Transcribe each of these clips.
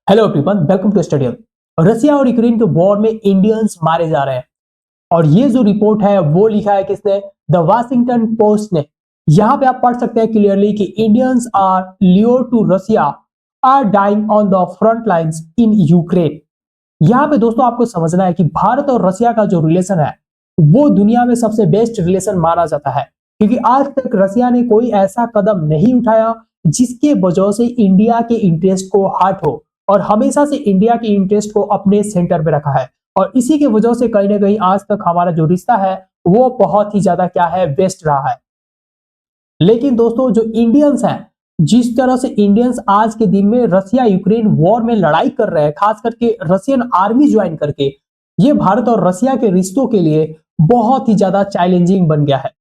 Hello everyone, welcome to study hub. Russia और Ukraine के war में इंडियंस मारे जा रहे हैं और ये जो रिपोर्ट है वो लिखा है किसने? द वाशिंगटन पोस्ट ने। यहाँ पे आप पढ़ सकते हैं क्लियरली कि Indians are lured to Russia are dying on the front lines in Ukraine. यहाँ पे दोस्तों आपको समझना है कि भारत और रसिया का जो रिलेशन है वो दुनिया में सबसे बेस्ट रिलेशन माना जाता है, क्योंकि आज तक रसिया ने कोई ऐसा कदम नहीं उठाया जिसके वजह से इंडिया के इंटरेस्ट को हर्ट हो, और हमेशा से इंडिया के इंटरेस्ट को अपने सेंटर पे रखा है। और इसी के वजह से कहीं ना कहीं आज तक हमारा जो रिश्ता है वो बहुत ही ज्यादा क्या है, बेस्ट रहा है। लेकिन दोस्तों जो इंडियंस हैं, जिस तरह से इंडियंस आज के दिन में रसिया यूक्रेन वॉर में लड़ाई कर रहे हैं, खास करके रशियन आर्मी ज्वाइन करके, ये भारत और रसिया के रिश्तों के लिए बहुत ही ज्यादा चैलेंजिंग बन गया है।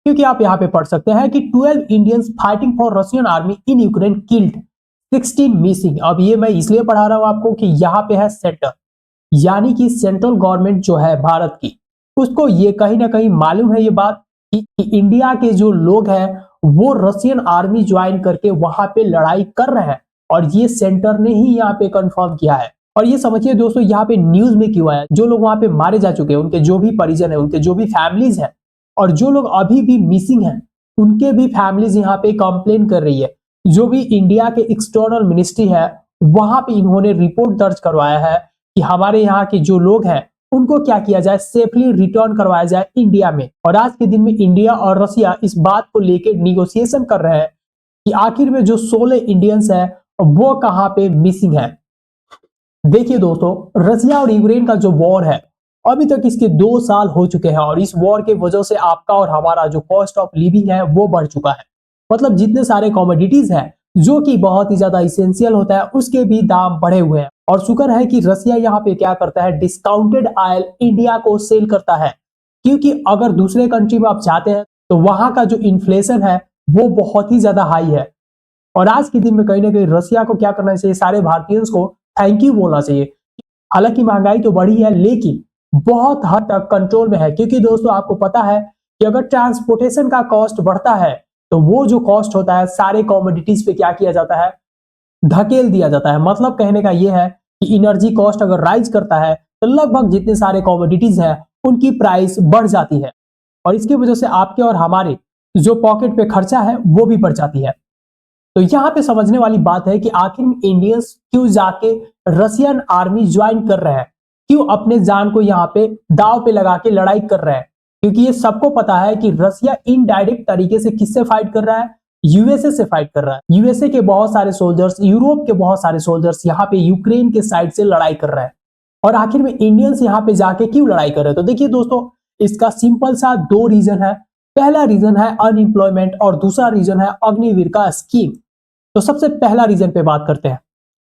क्योंकि आप यहाँ पे पढ़ सकते हैं कि 12 Indians fighting for Russian army in Ukraine killed, 16 missing. अब ये मैं इसलिए पढ़ा रहा हूं आपको कि यहाँ पे है सेंटर, यानी कि सेंट्रल गवर्नमेंट जो है भारत की, उसको ये कहीं ना कहीं मालूम है ये बात कि इंडिया के जो लोग हैं वो रशियन आर्मी ज्वाइन करके वहां पे लड़ाई कर रहे हैं, और ये सेंटर ने ही यहाँ पे कंफर्म किया है। और ये समझिए दोस्तों यहाँ पे न्यूज में क्यों आया, जो लोग वहां पे मारे जा चुके हैं, उनके जो भी परिजन है, उनके जो भी फैमिलीज है, और जो लोग अभी भी मिसिंग हैं, उनके भी फैमिलीज यहाँ पे कंप्लेन कर रही है। जो भी इंडिया के एक्सटर्नल मिनिस्ट्री है वहां पे इन्होंने रिपोर्ट दर्ज करवाया है कि हमारे यहाँ के जो लोग हैं उनको क्या किया जाए, सेफली रिटर्न करवाया जाए इंडिया में। और आज के दिन में इंडिया और रसिया इस बात को लेकर निगोशिएशन कर रहे हैं कि आखिर में जो 16 इंडियंस हैं वो कहाँ पे मिसिंग है। देखिए दोस्तों, रसिया और यूक्रेन का जो वॉर है अभी तक इसके 2 साल हो चुके हैं, और इस वॉर के वजह से आपका और हमारा जो कॉस्ट ऑफ लिविंग है वो बढ़ चुका है। मतलब जितने सारे कमोडिटीज हैं जो कि बहुत ही ज्यादा इसेंशियल होता है, उसके भी दाम बढ़े हुए हैं। और शुक्र है कि रसिया यहाँ पे क्या करता है, डिस्काउंटेड ऑयल इंडिया को सेल करता है, क्योंकि अगर दूसरे कंट्री में आप जाते हैं तो वहां का जो इन्फ्लेशन है वो बहुत ही ज्यादा हाई है। और आज के दिन में कहीं ना कहीं रसिया को क्या करना चाहिए, सारे भारतीयों को थैंक यू बोलना चाहिए। हालांकि महंगाई तो बढ़ी है लेकिन बहुत हद तक कंट्रोल में है, क्योंकि दोस्तों आपको पता है कि अगर ट्रांसपोर्टेशन का कॉस्ट बढ़ता है तो वो जो कॉस्ट होता है सारे कॉमोडिटीज पे क्या किया जाता है, धकेल दिया जाता है। मतलब कहने का ये है कि एनर्जी कॉस्ट अगर राइज करता है तो लगभग जितने सारे कॉमोडिटीज हैं उनकी प्राइस बढ़ जाती है, और इसकी वजह से आपके और हमारे जो पॉकेट पे खर्चा है वो भी बढ़ जाती है। तो यहाँ पे समझने वाली बात है कि आखिर इंडियंस क्यों जाके रशियन आर्मी ज्वाइन कर रहे हैं, क्यों अपने जान को यहाँ पे दाव पे लगा के लड़ाई कर रहे हैं। क्योंकि ये सबको पता है कि रसिया इनडायरेक्ट तरीके से किससे फाइट कर रहा है, यूएसए से फाइट कर रहा है। यूएसए के बहुत सारे सोल्जर्स, यूरोप के बहुत सारे सोल्जर्स यहाँ पे यूक्रेन के साइड से लड़ाई कर रहे हैं। और आखिर में इंडियंस यहाँ पे जाके क्यों लड़ाई कर रहे हैं, तो देखिए दोस्तों, इसका सिंपल सा 2 रीजन है। पहला रीजन है अनएम्प्लॉयमेंट और दूसरा रीजन है अग्निवीर का स्कीम। तो सबसे पहला रीजन पे बात करते हैं।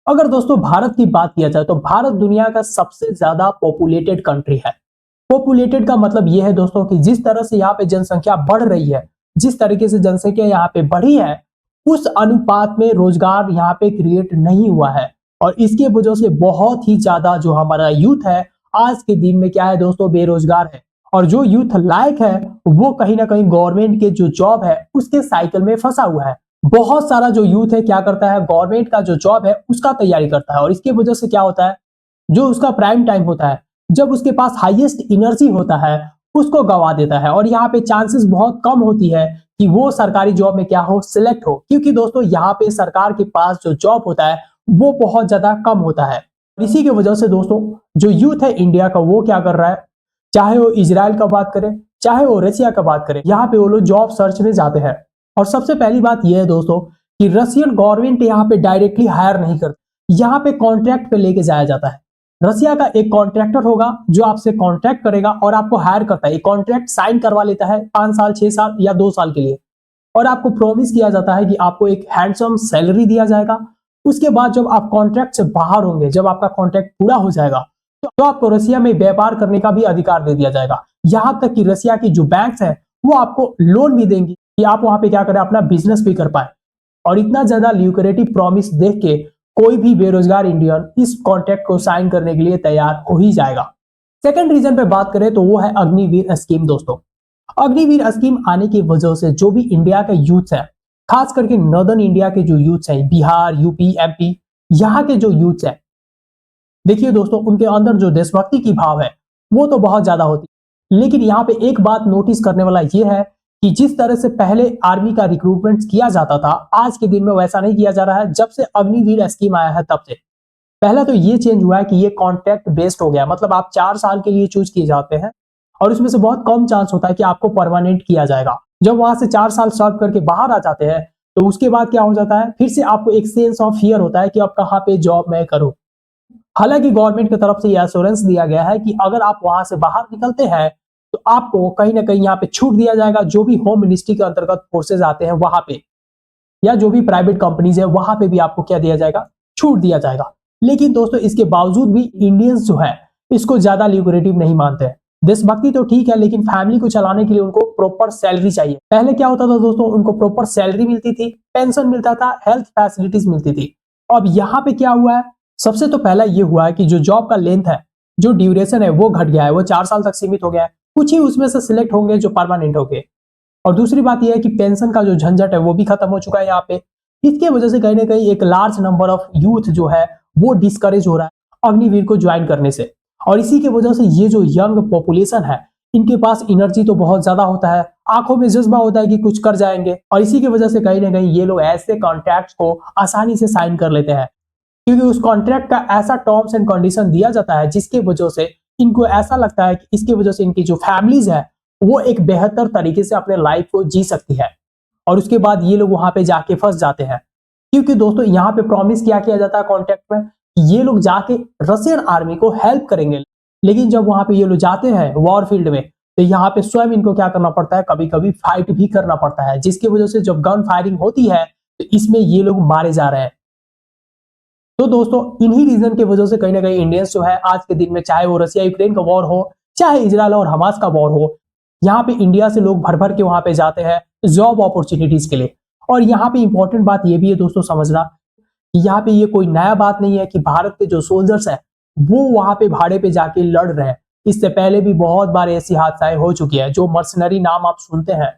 अगर दोस्तों भारत की बात किया जाए तो भारत दुनिया का सबसे ज्यादा पॉपुलेटेड कंट्री है। पॉपुलेटेड का मतलब यह है दोस्तों कि जिस तरह से यहाँ पे जनसंख्या बढ़ रही है, जिस तरीके से जनसंख्या यहाँ पे बढ़ी है, उस अनुपात में रोजगार यहाँ पे क्रिएट नहीं हुआ है। और इसके वजह से बहुत ही ज्यादा जो हमारा यूथ है आज के दिन में क्या है दोस्तों, बेरोजगार है। और जो यूथ लायक है वो कहीं ना कहीं गवर्नमेंट के जो जॉब है उसके साइकिल में फंसा हुआ है। बहुत सारा जो यूथ है क्या करता है, गवर्नमेंट का जो जॉब है उसका तैयारी करता है, और इसके वजह से क्या होता है, जो उसका प्राइम टाइम होता है, जब उसके पास हाईएस्ट एनर्जी होता है, उसको गवा देता है। और यहाँ पे चांसेस बहुत कम होती है कि वो सरकारी जॉब में क्या हो, सिलेक्ट हो, क्योंकि दोस्तों यहाँ पे सरकार के पास जो जॉब होता है वो बहुत ज्यादा कम होता है। इसी की वजह से दोस्तों जो यूथ है इंडिया का वो क्या कर रहा है, चाहे वो इजराइल का बात करें चाहे वो रसिया का बात करें, यहाँ पे वो लोग जॉब सर्च में जाते हैं। और सबसे पहली बात यह है दोस्तों कि रशियन गवर्नमेंट यहाँ पे डायरेक्टली हायर नहीं करती, यहाँ पे कॉन्ट्रैक्ट पे लेके जाया जाता है। रसिया का एक कॉन्ट्रैक्टर होगा जो आपसे कॉन्ट्रैक्ट करेगा और आपको हायर करता है। कॉन्ट्रैक्ट साइन करवा लेता है 5 साल 6 साल या 2 साल के लिए, और आपको प्रॉमिस किया जाता है कि आपको एक हैंडसम सैलरी दिया जाएगा। उसके बाद जब आप कॉन्ट्रैक्ट से बाहर होंगे, जब आपका कॉन्ट्रैक्ट पूरा हो जाएगा तो आपको रसिया में व्यापार करने का भी अधिकार दे दिया जाएगा। यहां तक कि रसिया की जो बैंक्स हैं वो आपको लोन भी देंगी कि आप वहां पे क्या करें, अपना बिजनेस भी कर पाए। और इतना ज्यादा ल्यूक्रेटिव प्रॉमिस देख के कोई भी बेरोजगार इंडियन इस कॉन्ट्रैक्ट को साइन करने के लिए तैयार हो ही जाएगा। सेकंड रीजन पे बात करें तो वो है अग्निवीर स्कीम। दोस्तों अग्निवीर स्कीम आने की वजह से जो भी इंडिया के यूथ है, खास करके नॉर्दर्न इंडिया के जो यूथ है, बिहार यूपी एमपी, यहाँ के जो यूथ है, देखिए दोस्तों, उनके अंदर जो देशभक्ति की भाव है वो तो बहुत ज्यादा होती है। लेकिन यहाँ पे एक बात नोटिस करने वाला ये है कि जिस तरह से पहले आर्मी का रिक्रूटमेंट किया जाता था, आज के दिन में वैसा नहीं किया जा रहा है। जब से अग्निवीर स्कीम आया है तब से पहला तो ये चेंज हुआ है कि ये कॉन्ट्रैक्ट बेस्ड हो गया, मतलब आप 4 साल के लिए चूज किए जाते हैं और उसमें से बहुत कम चांस होता है कि आपको परमानेंट किया जाएगा। जब वहां से 4 साल सर्व करके बाहर आ जाते हैं तो उसके बाद क्या हो जाता है, फिर से आपको एक सेंस ऑफ फियर होता है कि अब कहाँ पे जॉब मैं करूं। हालांकि गवर्नमेंट की तरफ से यह एश्योरेंस दिया गया है कि अगर आप वहां से बाहर निकलते हैं तो आपको कहीं ना कहीं यहाँ पे छूट दिया जाएगा, जो भी होम मिनिस्ट्री के अंतर्गत फोर्सेज आते हैं वहां पे या जो भी प्राइवेट कंपनीज है वहां पे भी आपको क्या दिया जाएगा, छूट दिया जाएगा। लेकिन दोस्तों इसके बावजूद भी इंडियंस जो है इसको ज्यादा ल्यूक्रेटिव नहीं मानते हैं। देशभक्ति तो ठीक है, लेकिन फैमिली को चलाने के लिए उनको प्रॉपर सैलरी चाहिए। पहले क्या होता था दोस्तों, उनको प्रॉपर सैलरी मिलती थी, पेंशन मिलता था, हेल्थ फैसिलिटीज मिलती थी। अब यहाँ पे क्या हुआ है, सबसे तो पहला ये हुआ है कि जो जॉब का लेंथ है, जो ड्यूरेशन है वो घट गया है, वो 4 साल तक सीमित हो गया है। कुछ ही उसमें से सिलेक्ट होंगे जो परमानेंट होंगे। और दूसरी बात यह है कि पेंशन का जो झंझट है वो भी खत्म हो चुका है यहाँ पे। इसके वजह से कहीं ना कहीं एक लार्ज नंबर ऑफ यूथ जो है वो डिस्करेज हो रहा है अग्निवीर को ज्वाइन करने से। और इसी के वजह से ये जो यंग पॉपुलेशन है इनके पास एनर्जी तो बहुत ज्यादा होता है, आंखों में जज्बा होता है कि कुछ कर जाएंगे, और इसी की वजह से कहीं ना कहीं ये लोग ऐसे कॉन्ट्रैक्ट्स को आसानी से साइन कर लेते हैं, क्योंकि उस कॉन्ट्रैक्ट का ऐसा टर्म्स एंड कंडीशन दिया जाता है जिसकी वजह से इनको ऐसा लगता है कि इसकी वजह से इनकी जो फैमिलीज है वो एक बेहतर तरीके से अपने लाइफ को जी सकती है। और उसके बाद ये लोग वहां पे जाके फंस जाते हैं, क्योंकि दोस्तों यहाँ पे प्रॉमिस क्या किया जाता है कॉन्ट्रैक्ट में, ये लोग जाके रशियन आर्मी को हेल्प करेंगे। लेकिन जब वहां पे ये लोग जाते हैं वॉर फील्ड में तो यहाँ पे स्वयं इनको क्या करना पड़ता है, कभी कभी फाइट भी करना पड़ता है, जिसकी वजह से जब गन फायरिंग होती है तो इसमें ये लोग मारे जा रहे हैं। तो दोस्तों इन्हीं रीजन की वजह से कहीं ना कहीं इंडियंस जो है आज के दिन में, चाहे वो रशिया यूक्रेन का वॉर हो, चाहे इजराइल और हमास का वॉर हो, यहाँ पे इंडिया से लोग भर भर के वहां पे जाते हैं जॉब अपॉर्चुनिटीज के लिए। और यहाँ पे इंपॉर्टेंट बात ये भी है दोस्तों समझना, यहाँ पे ये कोई नया बात नहीं है कि भारत के जो सोल्जर्स हैं वो वहां पे भाड़े पे जाके लड़ रहे हैं। इससे पहले भी बहुत बार ऐसी हादसाएं हो चुकी है। जो मर्सनरी नाम आप सुनते हैं,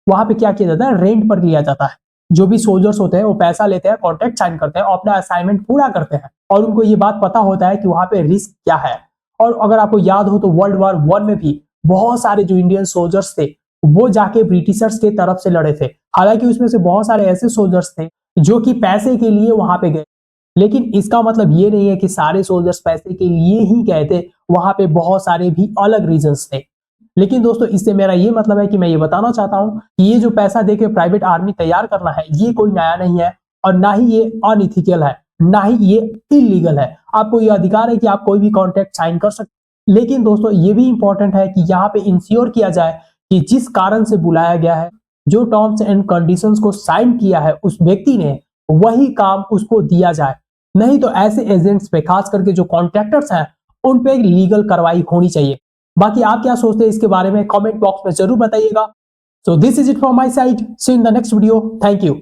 वहां पे क्या किया जाता है, रेंट पर लिया जाता है। जो भी सोल्जर्स होते हैं वो पैसा लेते हैं, कॉन्ट्रैक्ट साइन करते हैं और अपना असाइनमेंट पूरा करते हैं, और उनको ये बात पता होता है कि वहां पे रिस्क क्या है। और अगर आपको याद हो तो वर्ल्ड वॉर 1 में भी बहुत सारे जो इंडियन सोल्जर्स थे वो जाके ब्रिटिशर्स के तरफ से लड़े थे। हालांकि उसमें से बहुत सारे ऐसे सोल्जर्स थे जो कि पैसे के लिए वहां पे गए, लेकिन इसका मतलब ये नहीं है कि सारे सोल्जर्स पैसे के लिए ही गए थे, वहां पे बहुत सारे भी अलग रीजंस थे। लेकिन दोस्तों इससे मेरा ये मतलब है कि मैं ये बताना चाहता हूं कि ये जो पैसा देके प्राइवेट आर्मी तैयार करना है ये कोई नया नहीं है, और ना ही ये अनइथिकल है, ना ही ये इलीगल है। आपको ये अधिकार है कि आप कोई भी कॉन्ट्रैक्ट साइन कर सकते। लेकिन दोस्तों ये भी इंपॉर्टेंट है कि यहाँ पे इंश्योर किया जाए कि जिस कारण से बुलाया गया है, जो टर्म्स एंड कंडीशंस को साइन किया है उस व्यक्ति ने, वही काम उसको दिया जाए। नहीं तो ऐसे एजेंट्स पे, खास करके जो कॉन्ट्रैक्टर्स हैं, उन पे लीगल कार्रवाई होनी चाहिए। बाकी आप क्या सोचते हैं इसके बारे में कमेंट बॉक्स में जरूर बताइएगा। So this is it from my side, see you in the next video, thank you.